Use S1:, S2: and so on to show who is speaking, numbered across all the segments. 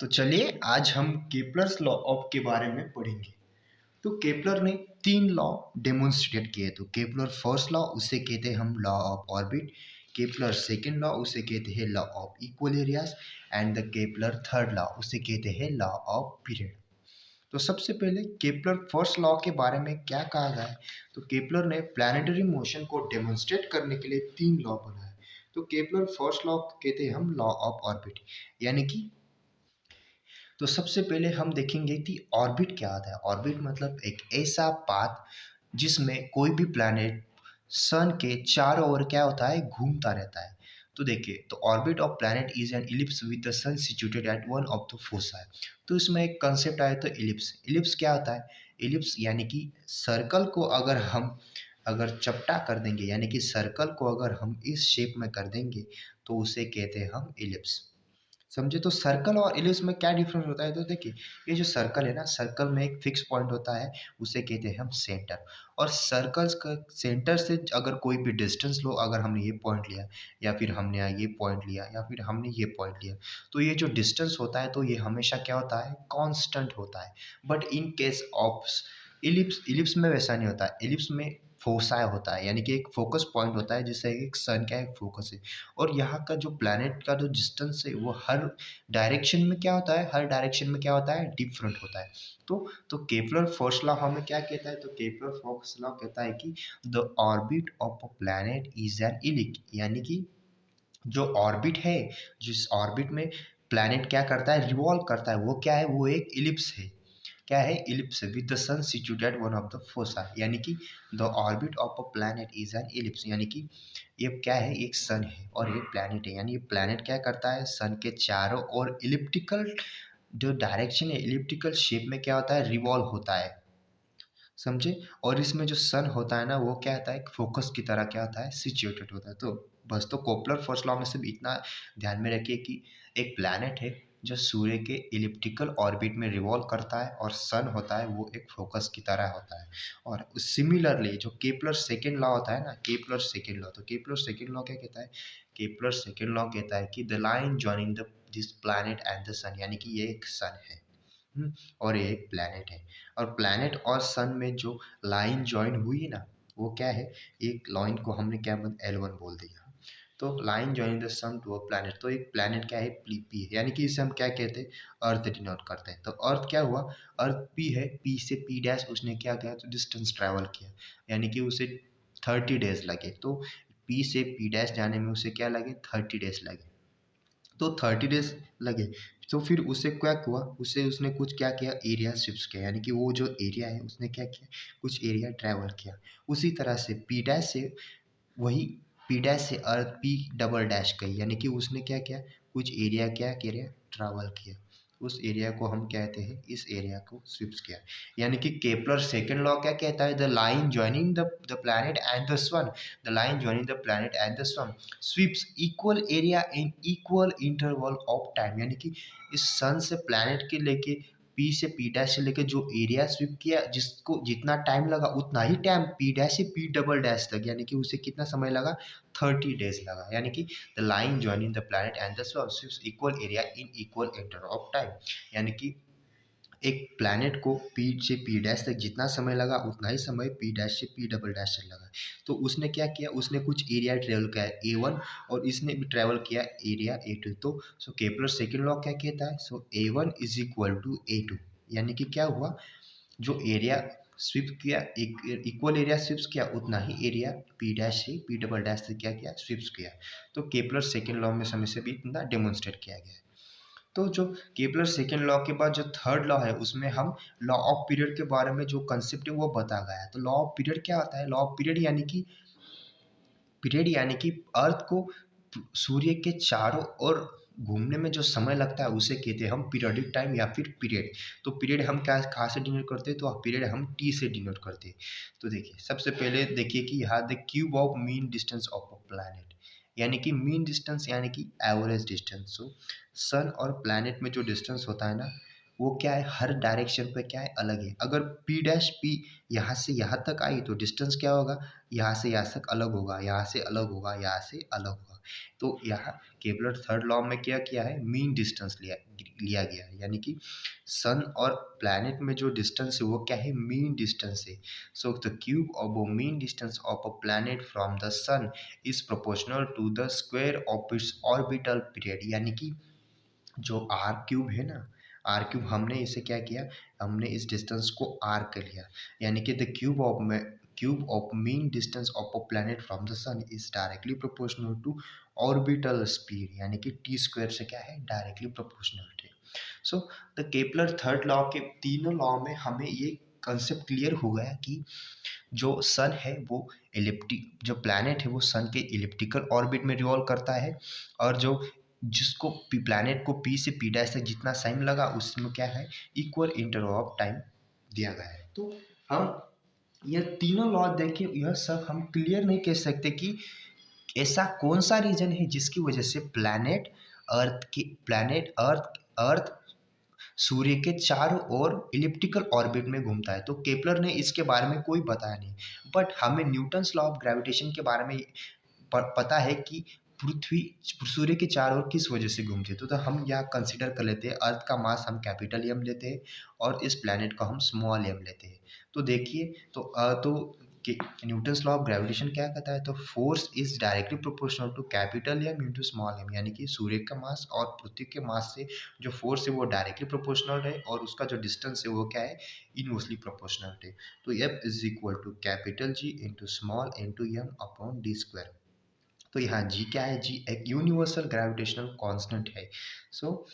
S1: तो चलिए आज हम केपलर्स लॉ ऑफ के बारे में पढ़ेंगे। तो केपलर ने 3 लॉ डेमोन्स्ट्रेट किए। तो केपलर फर्स्ट लॉ उसे कहते हैं हम law of orbit, Kepler second law उसे कहते हैं law of equal areas and the Kepler third law उसे कहते हैं लॉ ऑफ पीरियड। तो सबसे पहले केपलर फर्स्ट लॉ के बारे में क्या कहा गया है। तो केपलर ने प्लैनेटरी मोशन को डेमोन्स्ट्रेट करने के लिए 3 लॉ बनाए। तो केपलर फर्स्ट लॉ कहते हैं हम लॉ ऑफ ऑर्बिट, यानी कि तो सबसे पहले हम देखेंगे कि ऑर्बिट क्या होता है। ऑर्बिट मतलब एक ऐसा पाथ जिसमें कोई भी प्लैनेट सन के चारों ओर क्या होता है, घूमता रहता है। तो देखिए, तो orbit of planet is an ellipse with the sun situated at one of the foci. तो इसमें एक कंसेप्ट आया तो इलिप्स। इलिप्स क्या होता है? इलिप्स यानी कि सर्कल को अगर चपटा कर देंगे, यानी कि सर्कल को अगर हम इस शेप में कर देंगे तो उसे कहते हैं हम इलिप्स। समझे? तो सर्कल और इलिप्स में क्या डिफरेंस होता है। तो देखिए, ये जो सर्कल है ना, सर्कल में एक फिक्स पॉइंट होता है, उसे कहते हैं हम सेंटर। और सर्कल्स का सेंटर से अगर कोई भी डिस्टेंस लो, अगर हमने ये पॉइंट लिया या फिर हमने ये पॉइंट लिया या फिर हमने ये पॉइंट लिया, तो ये जो डिस्टेंस होता है तो ये हमेशा क्या होता है, कांस्टेंट होता है। But in case of ellipse, ellipse में वैसा नहीं होता है। इलिप्स में फोसाई होता है, यानी कि एक फोकस पॉइंट होता है जिससे एक सन का एक फोकस है। और यहाँ का जो प्लैनेट का जो डिस्टेंस है वो हर डायरेक्शन में क्या होता है, हर डायरेक्शन में क्या होता है, डिफरेंट होता है। तो केपलर फर्स्ट लॉ हमें क्या कहता है। तो केपलर फर्स्ट लॉ कहता है कि the orbit of a planet is an ellipse, यानी कि जो ऑर्बिट है, जिस ऑर्बिट में प्लैनेट क्या करता है, रिवॉल्व करता है, वो क्या है, वो एक इलिप्स है। क्या है? Ellipse with the sun situated one of the foci, यानी कि the orbit of a planet is an ellipse, यानी कि ये क्या है, एक सन है और एक प्लैनेट है। यानी ये प्लैनेट क्या करता है, सन के चारों ओर इलिप्टिकल जो डायरेक्शन है, इलिप्टिकल शेप में क्या होता है, रिवॉल्व होता है। समझे? और इसमें जो सन होता है ना, वो क्या होता है, एक फोकस की तरह क्या होता है, सिचुएटेड होता है। तो बस, तो कोपलर फर्स्ट लॉ में सिर्फ इतना ध्यान में रखिए कि एक प्लैनेट है जो सूर्य के इलिप्टिकल ऑर्बिट में रिवॉल्व करता है और सन होता है वो एक फोकस की तरह होता है। और सिमिलरली जो केपलर सेकेंड लॉ होता है ना, केपलर सेकेंड लॉ, तो केपलर सेकेंड लॉ क्या कहता है, केपलर सेकेंड लॉ कहता है कि the line joining the this planet and the sun, यानी कि ये एक सन है। और ये एक प्लैनेट है। और प्लैनेट और सन में जो लाइन ज्वाइन हुई ना, वो क्या है, एक लाइन को हमने क्या बोल, L1 बोल दिया। तो line join the sun to a planet, तो एक प्लैनेट क्या है, पी है, यानी कि इसे हम क्या कहते हैं, अर्थ डिनोट करते हैं। तो अर्थ क्या हुआ, अर्थ पी है, पी से पी डैश उसने क्या किया, तो डिस्टेंस ट्रैवल किया, यानी कि उसे 30 डेज लगे। तो पी से पी डैश जाने में उसे क्या लगे, 30 डेज लगे। तो 30 डेज लगे। तो फिर उसे क्या हुआ, उसे उसने कुछ क्या किया, एरिया शिफ्ट किया, यानी कि वो जो एरिया है उसने क्या किया, कुछ एरिया ट्रैवल किया। उसी तरह से पी डैश से वही पी डैश से अर्थ पी डबल डैश गई, यानी कि उसने क्या किया, कुछ एरिया क्या किया, ट्रैवल किया। उस एरिया को हम कहते हैं, इस एरिया को स्विप्स किया। यानी कि केपलर सेकेंड लॉ क्या कहता है, the line joining the planet and the sun, the line joining the planet and the sun sweeps equal area in equal interval of time, यानी कि इस सन से प्लैनेट के लेके पी से पी डैश से लेके जो एरिया स्वीप किया, जिसको जितना टाइम लगा उतना ही टाइम पी डैश से पी डबल डैश तक, यानी कि उसे कितना समय लगा, 30 डेज लगा। यानी कि the line joining the planet and the sun sweeps equal area in equal interval of time, यानी कि एक प्लैनेट को पी से पी डैश तक जितना समय लगा उतना ही समय पी डैश से पी डबल डैश तक लगा। तो उसने क्या किया, उसने कुछ एरिया ट्रेवल किया A1 और इसने भी ट्रेवल किया एरिया A2। तो सो केपलर सेकेंड लॉ क्या कहता है, सो A1 is equal to A2, यानी कि क्या हुआ, जो एरिया स्विप किया, एक इक्वल एरिया स्विप्स किया, उतना ही एरिया पी डैश से पी डबल डैश से क्या किया, स्विप्स किया। तो केपलर सेकेंड लॉ में समय से भी इतना डेमोन्स्ट्रेट किया गया है। तो जो केपलर सेकेंड लॉ के बाद जो थर्ड लॉ है, उसमें हम लॉ ऑफ पीरियड के बारे में जो कंसेप्ट है वो बता गया है। तो लॉ ऑफ पीरियड क्या होता है, लॉ ऑफ पीरियड यानी कि अर्थ को सूर्य के चारों ओर घूमने में जो समय लगता है उसे कहते हैं हम पीरियडिक टाइम या फिर पीरियड। तो पीरियड हम क्या कहाँ से डिनोट करते हैं, तो पीरियड हम टी से डिनोट करते हैं। तो देखिए, सबसे पहले देखिए कि यहाँ the cube of mean distance of a planet, यानी कि मीन डिस्टेंस यानी कि एवरेज डिस्टेंस। सो सन और प्लैनेट में जो डिस्टेंस होता है ना, वो क्या है, हर डायरेक्शन पे क्या है, अलग है। अगर पी डैश पी यहाँ से यहाँ तक आई तो डिस्टेंस क्या होगा, यहाँ से यहाँ तक अलग होगा, यहाँ से अलग होगा, यहाँ से अलग होगा। तो यहाँ केपलर थर्ड लॉ में क्या किया है, मीन डिस्टेंस लिया लिया गया है, यानी कि सन और प्लैनेट में जो डिस्टेंस है वो क्या है, मीन डिस्टेंस है। So the cube of a mean distance of a planet from the sun is proportional to the square of its orbital period, यानी कि जो आर क्यूब है ना, आर क्यूब हमने इसे क्या किया, हमने इस डिस्टेंस को आर कर लिया, यानी कि the cube of mean distance of a planet from the sun is directly proportional to orbital speed, यानी कि टी स्क्वायर से क्या है, डायरेक्टली प्रोपोर्शनल है। So the Kepler third law के तीनों लॉ में हमें ये कंसेप्ट क्लियर हो गया कि जो सन है वो जो प्लैनेट है वो सन के इलिप्टिकल ऑर्बिट में रिवॉल्व करता है, और जो जिसको प्लैनेट को पी से पी डैश तक जितना टाइम लगा उसमें क्या है, इक्वल इंटरवल ऑफ टाइम दिया गया है। तो हम यह तीनों लॉ देखें, यह सब हम क्लियर नहीं कह सकते कि ऐसा कौन सा रीजन है जिसकी वजह से प्लैनेट अर्थ सूर्य के चारों ओर इलिप्टिकल ऑर्बिट में घूमता है। तो केपलर ने इसके बारे में कोई बताया नहीं, बट हमें न्यूटन्स लॉ ऑफ ग्रेविटेशन के बारे में पता है कि पृथ्वी सूर्य के चारों ओर किस वजह से घूमती है। तो हम यहाँ कंसिडर कर लेते हैं, अर्थ का मास हम कैपिटल एम लेते हैं और इस प्लैनेट को हम स्मॉल एम लेते हैं। तो देखिए, तो न्यूटन्स लॉ ऑफ ग्रेविटेशन क्या कहता है, तो force is directly proportional to capital M into small M, यानी कि सूर्य का मास और पृथ्वी के मास से जो फोर्स है वो डायरेक्टली प्रोपोर्शनल है, और उसका जो डिस्टेंस है वो क्या है, इनवर्सली प्रोपोर्शनल है। तो F is equal to capital G into small into M upon D square. तो यहाँ जी क्या है, जी एक यूनिवर्सल ग्रेविटेशनल कांस्टेंट है। सो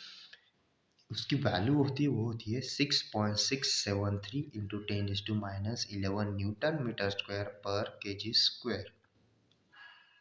S1: उसकी वैल्यू होती है, वो होती है 6.673 इंटू 10⁻⁻11 न्यूटन मीटर स्क्वायर पर केजी स्क्वायर।